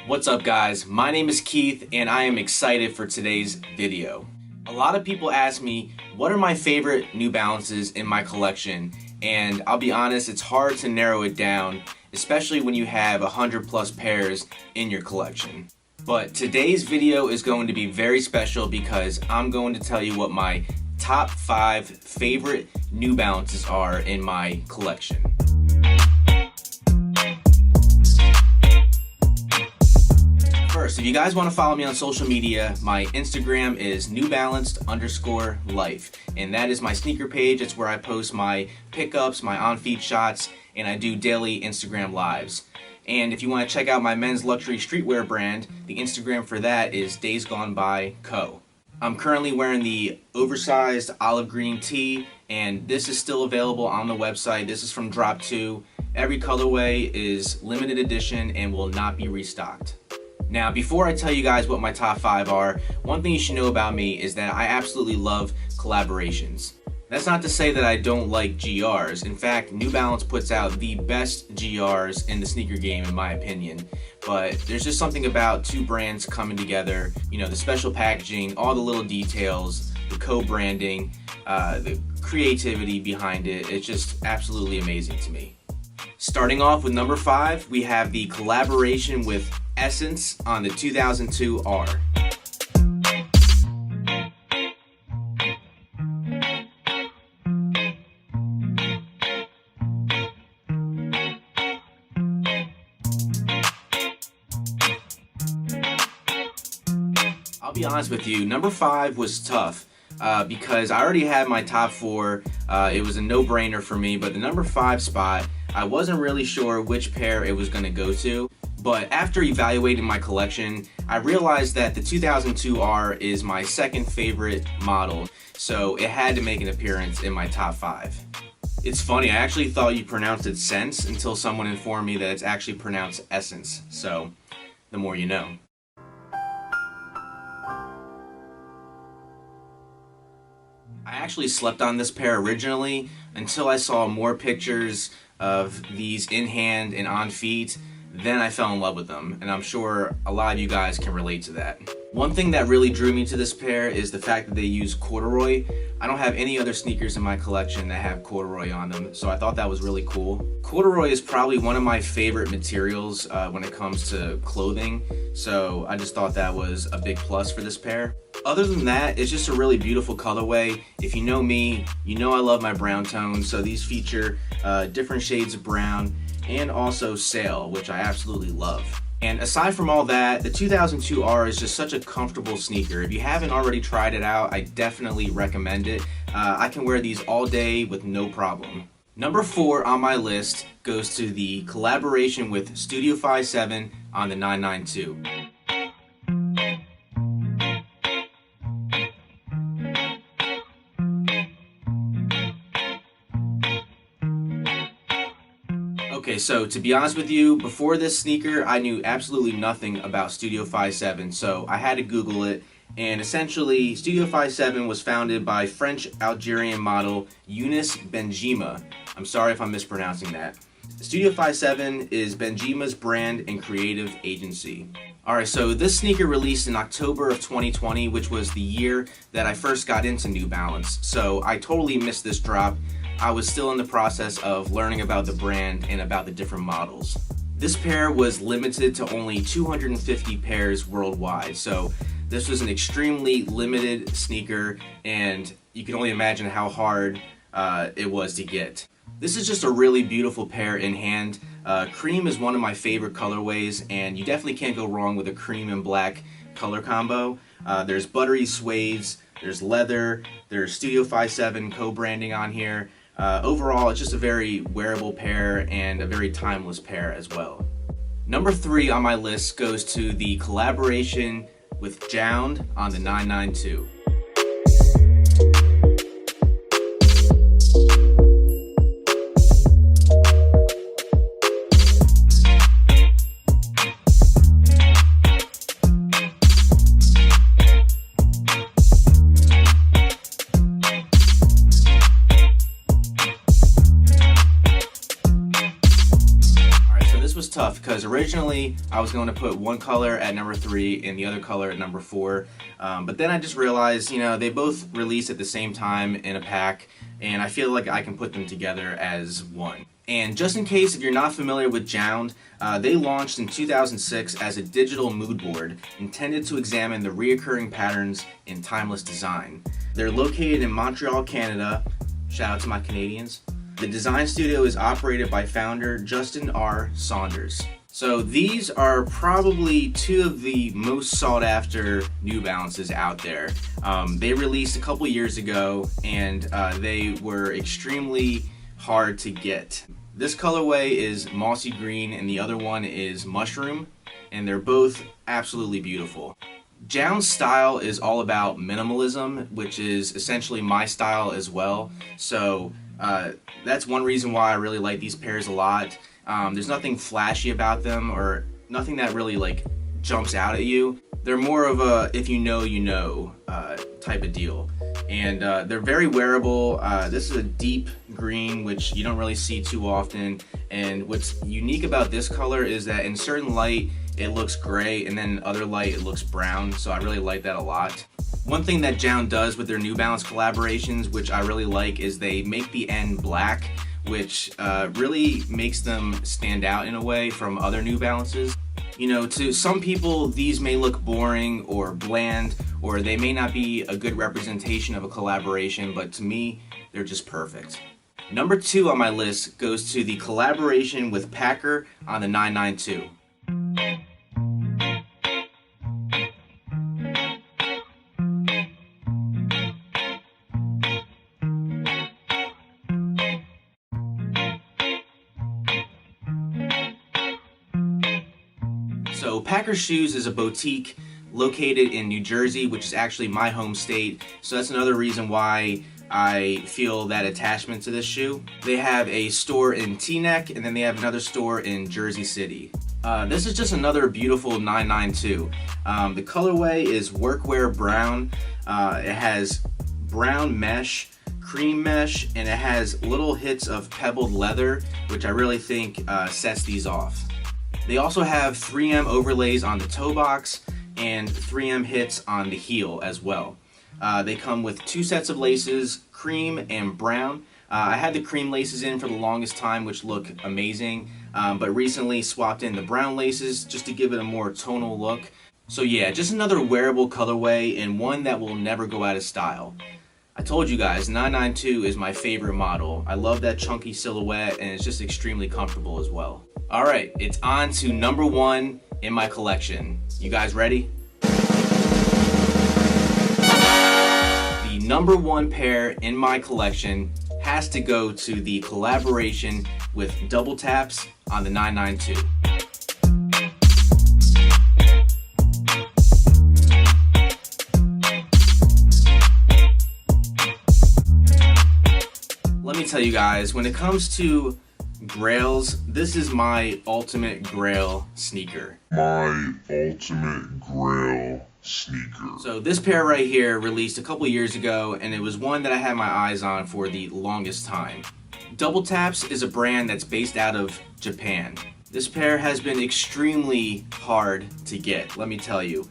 What's up guys, my name is Keith and I am excited for today's video. A lot of people ask me what are my favorite New Balances in my collection, and I'll be honest, it's hard to narrow it down, especially when you have 100+ pairs in your collection. But today's video is going to be very special because I'm going to tell you what my top 5 favorite New Balances are in my collection. First, if you guys want to follow me on social media, my Instagram is newbalanced_life, and that is my sneaker page. It's where I post my pickups, my on-feet shots, and I do daily Instagram lives. And if you want to check out my men's luxury streetwear brand, the Instagram for that is Days Gone By Co. I'm currently wearing the oversized olive green tee, and this is still available on the website. This is from Drop 2. Every colorway is limited edition and will not be restocked. Now, before I tell you guys what my top 5 are, one thing you should know about me is that I absolutely love collaborations. That's not to say that I don't like GRs. In fact, New Balance puts out the best GRs in the sneaker game in my opinion. But there's just something about two brands coming together, you know, the special packaging, all the little details, the co-branding, the creativity behind it. It's just absolutely amazing to me. Starting off with number 5, we have the collaboration with Essence on the 2002 R. I'll be honest with you, number 5 was tough because I already had my top 4. It was a no-brainer for me, but the number 5 spot, I wasn't really sure which pair it was going to go to. But after evaluating my collection, I realized that the 2002 R is my second favorite model, so it had to make an appearance in my top 5. It's funny, I actually thought you pronounced it sense until someone informed me that it's actually pronounced essence, so the more you know. I actually slept on this pair originally until I saw more pictures of these in hand and on feet. Then I fell in love with them, and I'm sure a lot of you guys can relate to that. One thing that really drew me to this pair is the fact that they use corduroy. I don't have any other sneakers in my collection that have corduroy on them, so I thought that was really cool. Corduroy is probably one of my favorite materials when it comes to clothing, so I just thought that was a big plus for this pair. Other than that, it's just a really beautiful colorway. If you know me, you know I love my brown tones, so these feature different shades of brown and also sail, which I absolutely love. And aside from all that, the 2002 R is just such a comfortable sneaker. If you haven't already tried it out, I definitely recommend it. I can wear these all day with no problem. Number 4 on my list goes to the collaboration with Studio 57 on the 992. Okay, so to be honest with you, before this sneaker, I knew absolutely nothing about Studio 57, so I had to Google it. And essentially, Studio 57 was founded by French-Algerian model Younes Benjima. I'm sorry if I'm mispronouncing that. Studio 57 is Benjima's brand and creative agency. Alright, so this sneaker released in October of 2020, which was the year that I first got into New Balance. So I totally missed this drop. I was still in the process of learning about the brand and about the different models. This pair was limited to only 250 pairs worldwide, so this was an extremely limited sneaker, and you can only imagine how hard it was to get. This is just a really beautiful pair in hand. Cream is one of my favorite colorways, and you definitely can't go wrong with a cream and black color combo. There's buttery suedes, there's leather, there's Studio 57 co-branding on here. Overall, it's just a very wearable pair and a very timeless pair as well. Number 3 on my list goes to the collaboration with JJJJound on the 992. tough because originally I was going to put one color at number 3 and the other color at number 4, but then I just realized, you know, they both released at the same time in a pack, and I feel like I can put them together as one. And just in case if you're not familiar with JJJJound, they launched in 2006 as a digital mood board intended to examine the reoccurring patterns in timeless design. They're located in Montreal, Canada. Shout out to my Canadians. The design studio is operated by founder Justin R. Saunders. So these are probably two of the most sought after New Balances out there. They released a couple years ago, and they were extremely hard to get. This colorway is mossy green and the other one is mushroom, and they're both absolutely beautiful. JJJJound's style is all about minimalism, which is essentially my style as well. So that's one reason why I really like these pairs a lot. There's nothing flashy about them or nothing that really like jumps out at you. They're more of a if you know type of deal. And they're very wearable. This is a deep green, which you don't really see too often. And what's unique about this color is that in certain light, it looks gray, and then other light, it looks brown. So I really like that a lot. One thing that JJJJound does with their New Balance collaborations, which I really like, is they make the end black, which really makes them stand out in a way from other New Balances. You know, to some people, these may look boring or bland, or they may not be a good representation of a collaboration, but to me, they're just perfect. Number 2 on my list goes to the collaboration with Packer on the 992. So Packer Shoes is a boutique located in New Jersey, which is actually my home state. So that's another reason why I feel that attachment to this shoe. They have a store in Teaneck, and then they have another store in Jersey City. This is just another beautiful 992. The colorway is workwear brown. It has brown mesh, cream mesh, and it has little hits of pebbled leather, which I really think sets these off. They also have 3M overlays on the toe box and 3M hits on the heel as well. They come with 2 sets of laces, cream and brown. I had the cream laces in for the longest time, which look amazing, but recently swapped in the brown laces just to give it a more tonal look. So yeah, just another wearable colorway and one that will never go out of style. I told you guys, 992 is my favorite model. I love that chunky silhouette, and it's just extremely comfortable as well. Alright, it's on to number 1 in my collection. You guys ready? The number 1 pair in my collection has to go to the collaboration with WTAPS on the 992. Let me tell you guys, when it comes to grails, this is my ultimate grail sneaker. So this pair right here released a couple years ago, and it was one that I had my eyes on for the longest time. WTAPS is a brand that's based out of Japan. This pair has been extremely hard to get, let me tell you.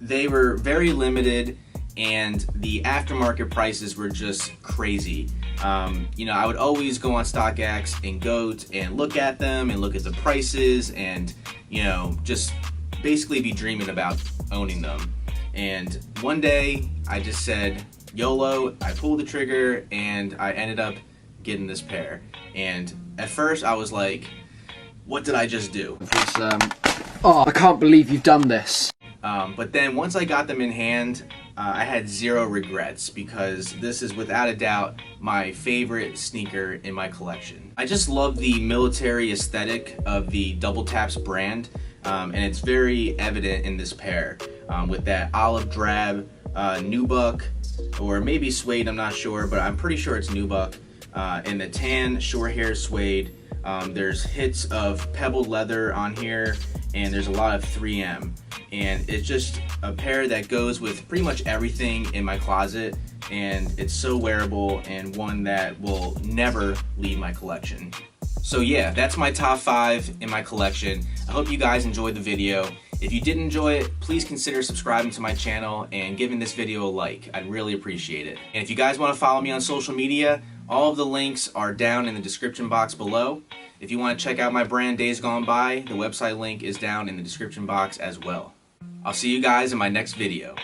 They were very limited, and the aftermarket prices were just crazy. You know, I would always go on StockX and GOAT and look at them and look at the prices and, you know, just basically be dreaming about owning them. And one day I just said, YOLO, I pulled the trigger and I ended up getting this pair. And at first I was like, what did I just do? Oh, I can't believe you've done this. But then once I got them in hand, I had zero regrets, because this is without a doubt my favorite sneaker in my collection. I just love the military aesthetic of the WTAPS brand, and it's very evident in this pair with that olive drab nubuck, or maybe suede, I'm not sure, but I'm pretty sure it's nubuck, and the tan short hair suede. There's hits of pebbled leather on here, and there's a lot of 3M. And it's just a pair that goes with pretty much everything in my closet, and it's so wearable and one that will never leave my collection. So yeah, that's my top 5 in my collection. I hope you guys enjoyed the video. If you did enjoy it, please consider subscribing to my channel and giving this video a like. I'd really appreciate it. And if you guys want to follow me on social media, all of the links are down in the description box below. If you want to check out my brand Days Gone By, the website link is down in the description box as well. I'll see you guys in my next video.